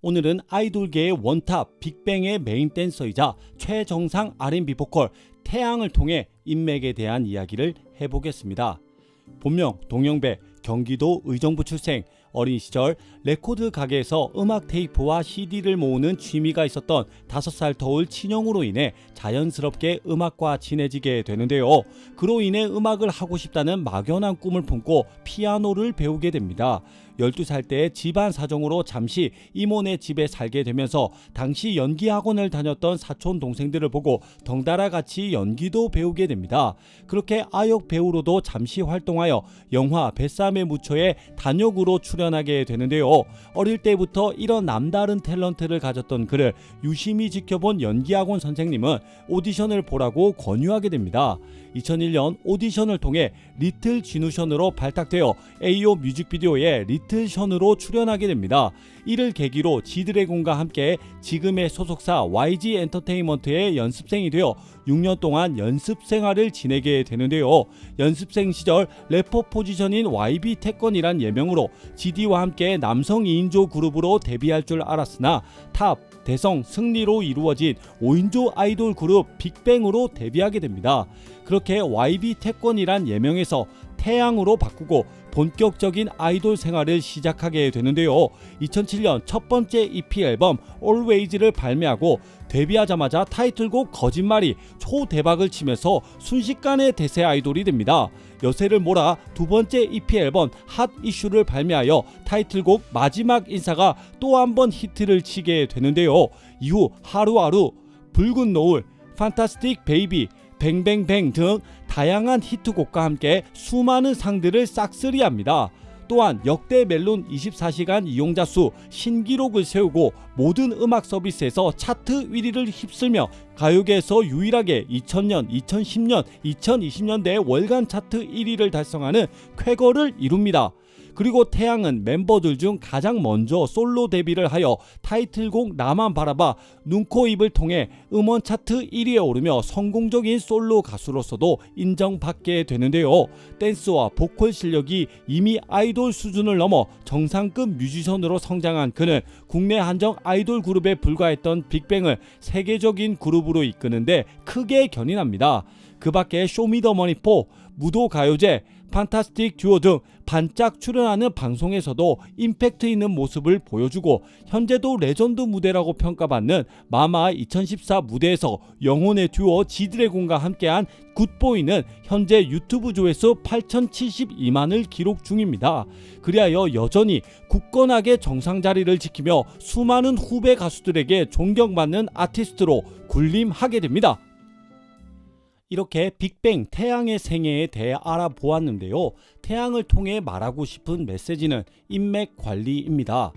오늘은 아이돌계의 원탑 빅뱅의 메인 댄서이자 최정상 R&B 보컬 태양을 통해 인맥에 대한 이야기를 해보겠습니다. 본명 동영배, 경기도 의정부 출생, 어린 시절 레코드 가게에서 음악 테이프와 CD를 모으는 취미가 있었던 5살 터울 친형으로 인해 자연스럽게 음악과 친해지게 되는데요. 그로 인해 음악을 하고 싶다는 막연한 꿈을 품고 피아노를 배우게 됩니다. 12살 때 집안 사정으로 잠시 이모네 집에 살게 되면서 당시 연기 학원을 다녔던 사촌 동생들을 보고 덩달아 같이 연기도 배우게 됩니다. 그렇게 아역 배우로도 잠시 활동하여 영화 뱃삼의 무초에 단역으로 출연하게 되는데요. 어릴 때부터 이런 남다른 탤런트를 가졌던 그를 유심히 지켜본 연기학원 선생님은 오디션을 보라고 권유하게 됩니다. 2001년 오디션을 통해 리틀 진우션으로 발탁되어 AO 뮤직비디오에 리틀 션으로 출연하게 됩니다. 이를 계기로 지드래곤과 함께 지금의 소속사 YG 엔터테인먼트의 연습생이 되어 6년 동안 연습 생활을 지내게 되는데요. 연습생 시절 래퍼 포지션인 YB 태권이란 예명으로 GD와 함께 남성 2인조 그룹으로 데뷔할 줄 알았으나 탑, 대성, 승리로 이루어진 5인조 아이돌 그룹 빅뱅으로 데뷔하게 됩니다. 그렇게 YB 태권이란 예명에서 태양으로 바꾸고 본격적인 아이돌 생활을 시작하게 되는데요. 2007년 첫 번째 EP 앨범 Always를 발매하고 데뷔하자마자 타이틀곡 거짓말이 초대박을 치면서 순식간에 대세 아이돌이 됩니다. 여세를 몰아 두 번째 EP 앨범 핫 이슈를 발매하여 타이틀곡 마지막 인사가 또 한 번 히트를 치게 되는데요. 이후 하루하루, 붉은 노을, 판타스틱 베이비, 뱅뱅뱅 등 다양한 히트곡과 함께 수많은 상들을 싹쓸이합니다. 또한 역대 멜론 24시간 이용자 수 신기록을 세우고 모든 음악 서비스에서 차트 1위를 휩쓸며 가요계에서 유일하게 2000년, 2010년, 2020년대 월간 차트 1위를 달성하는 쾌거를 이룹니다. 그리고 태양은 멤버들 중 가장 먼저 솔로 데뷔를 하여 타이틀곡 나만 바라봐, 눈, 코, 입을 통해 음원 차트 1위에 오르며 성공적인 솔로 가수로서도 인정받게 되는데요. 댄스와 보컬 실력이 이미 아이돌 수준을 넘어 정상급 뮤지션으로 성장한 그는 국내 한정 아이돌 그룹에 불과했던 빅뱅을 세계적인 그룹으로 이끄는데 크게 견인합니다. 그 밖에 쇼미더머니4, 무도가요제, 판타스틱 듀오 등 반짝 출연하는 방송에서도 임팩트 있는 모습을 보여주고 현재도 레전드 무대라고 평가받는 마마 2014 무대에서 영혼의 듀오 지드래곤과 함께한 굿보이는 현재 유튜브 조회수 8,072만을 기록 중입니다. 그리하여 여전히 굳건하게 정상 자리를 지키며 수많은 후배 가수들에게 존경받는 아티스트로 군림하게 됩니다. 이렇게 빅뱅 태양의 생애에 대해 알아보았는데요. 태양을 통해 말하고 싶은 메시지는 인맥 관리입니다.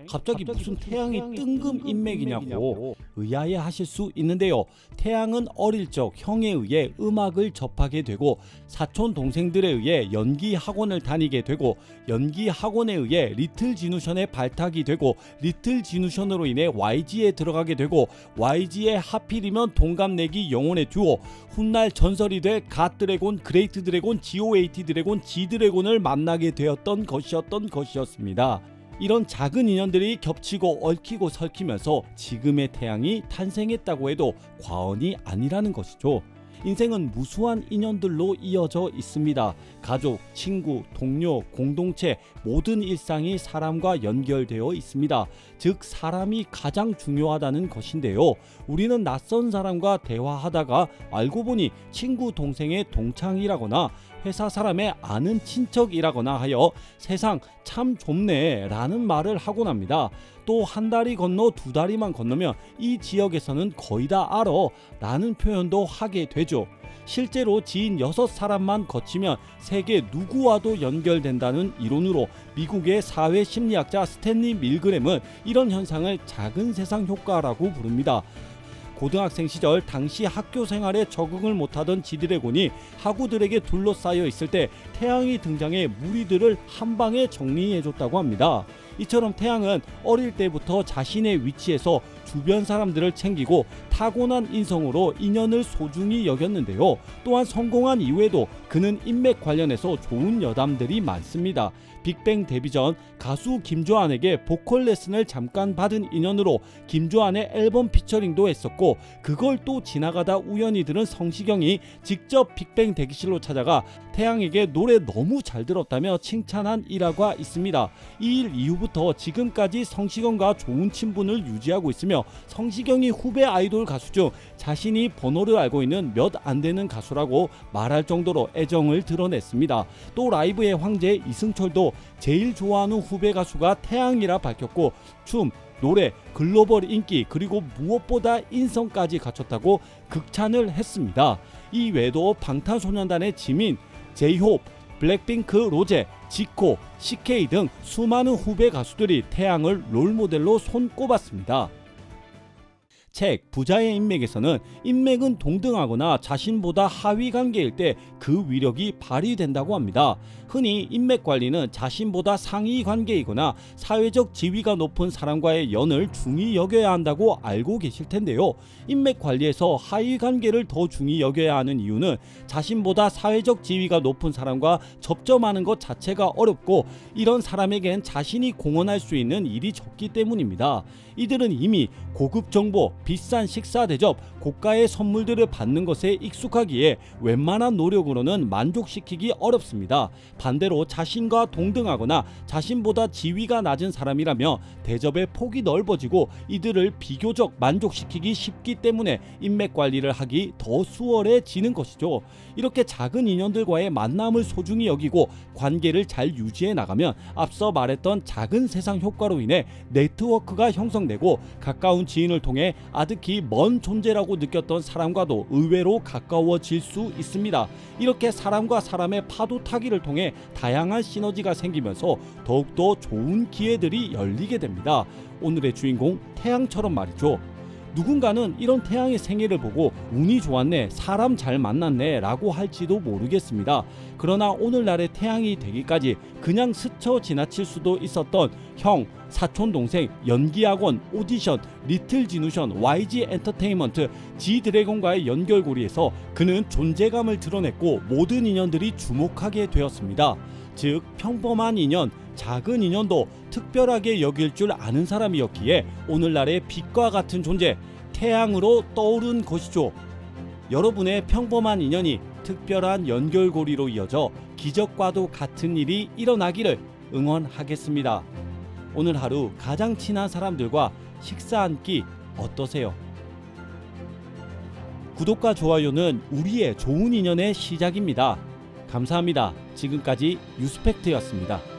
갑자기 무슨 태양이 뜬금 인맥이냐고 의아해 하실 수 있는데요. 태양은 어릴 적 형에 의해 음악을 접하게 되고 사촌 동생들에 의해 연기 학원을 다니게 되고 연기 학원에 의해 리틀 진우션에 발탁이 되고 리틀 진우션으로 인해 YG에 들어가게 되고 YG에 하필이면 동갑내기 영혼의 듀오 훗날 전설이 될 갓드래곤, 그레이트 드래곤, GOAT 드래곤, G드래곤을 만나게 되었던 것이었습니다. 이런 작은 인연들이 겹치고 얽히고 설키면서 지금의 태양이 탄생했다고 해도 과언이 아니라는 것이죠. 인생은 무수한 인연들로 이어져 있습니다. 가족, 친구, 동료, 공동체 모든 일상이 사람과 연결되어 있습니다. 즉 사람이 가장 중요하다는 것인데요. 우리는 낯선 사람과 대화하다가 알고 보니 친구 동생의 동창이라거나 회사 사람의 아는 친척이라거나 하여 세상 참 좁네 라는 말을 하곤 합니다. 또 한 다리 건너 두 다리만 건너면 이 지역에서는 거의 다 알아 라는 표현도 하게 되죠. 실제로 지인 6사람만 거치면 세계 누구와도 연결된다는 이론으로 미국의 사회심리학자 스탠리 밀그램은 이런 현상을 작은 세상 효과라고 부릅니다. 고등학생 시절 당시 학교 생활에 적응을 못하던 지드래곤이 학우들에게 둘러싸여 있을 때 태양이 등장해 무리들을 한 방에 정리해줬다고 합니다. 이처럼 태양은 어릴 때부터 자신의 위치에서 주변 사람들을 챙기고 타고난 인성으로 인연을 소중히 여겼는데요. 또한 성공한 이후에도 그는 인맥 관련해서 좋은 여담들이 많습니다. 빅뱅 데뷔 전 가수 김조한에게 보컬 레슨을 잠깐 받은 인연으로 김조한의 앨범 피처링도 했었고, 그걸 또 지나가다 우연히 들은 성시경이 직접 빅뱅 대기실로 찾아가 태양에게 노래 너무 잘 들었다며 칭찬한 일화가 있습니다. 이 일 이후부터 지금까지 성시경과 좋은 친분을 유지하고 있으며, 성시경이 후배 아이돌 가수 중 자신이 번호를 알고 있는 몇 안 되는 가수라고 말할 정도로 애정을 드러냈습니다. 또 라이브의 황제 이승철도 제일 좋아하는 후배 가수가 태양이라 밝혔고, 춤, 노래, 글로벌 인기, 그리고 무엇보다 인성까지 갖췄다고 극찬을 했습니다. 이 외에도 방탄소년단의 지민, 제이홉, 블랙핑크 로제, 지코, CK 등 수많은 후배 가수들이 태양을 롤모델로 손꼽았습니다. 책 부자의 인맥에서는 인맥은 동등하거나 자신보다 하위 관계일 때 그 위력이 발휘된다고 합니다. 흔히 인맥 관리는 자신보다 상위 관계이거나 사회적 지위가 높은 사람과의 연을 중히 여겨야 한다고 알고 계실 텐데요. 인맥 관리에서 하위 관계를 더 중히 여겨야 하는 이유는 자신보다 사회적 지위가 높은 사람과 접점하는 것 자체가 어렵고, 이런 사람에겐 자신이 공헌할 수 있는 일이 적기 때문입니다. 이들은 이미 고급 정보, 비싼 식사 대접, 고가의 선물들을 받는 것에 익숙하기에 웬만한 노력으로는 만족시키기 어렵습니다. 반대로 자신과 동등하거나 자신보다 지위가 낮은 사람이라면 대접의 폭이 넓어지고 이들을 비교적 만족시키기 쉽기 때문에 인맥 관리를 하기 더 수월해지는 것이죠. 이렇게 작은 인연들과의 만남을 소중히 여기고 관계를 잘 유지해 나가면 앞서 말했던 작은 세상 효과로 인해 네트워크가 형성되고, 가까운 지인을 통해 아득히 먼 존재라고 느꼈던 사람과도 의외로 가까워질 수 있습니다. 이렇게 사람과 사람의 파도 타기를 통해 다양한 시너지가 생기면서 더욱더 좋은 기회들이 열리게 됩니다. 오늘의 주인공 태양처럼 말이죠. 누군가는 이런 태양의 생애를 보고 운이 좋았네, 사람 잘 만났네 라고 할지도 모르겠습니다. 그러나 오늘날의 태양이 되기까지 그냥 스쳐 지나칠 수도 있었던 형, 사촌 동생, 연기학원, 오디션, 리틀 지누션, YG 엔터테인먼트, 지드래곤과의 연결고리에서 그는 존재감을 드러냈고 모든 인연들이 주목하게 되었습니다. 즉 평범한 인연, 작은 인연도 특별하게 여길 줄 아는 사람이었기에 오늘날의 빛과 같은 존재, 태양으로 떠오른 것이죠. 여러분의 평범한 인연이 특별한 연결고리로 이어져 기적과도 같은 일이 일어나기를 응원하겠습니다. 오늘 하루 가장 친한 사람들과 식사 한 끼 어떠세요? 구독과 좋아요는 우리의 좋은 인연의 시작입니다. 감사합니다. 지금까지 뉴스팩트였습니다.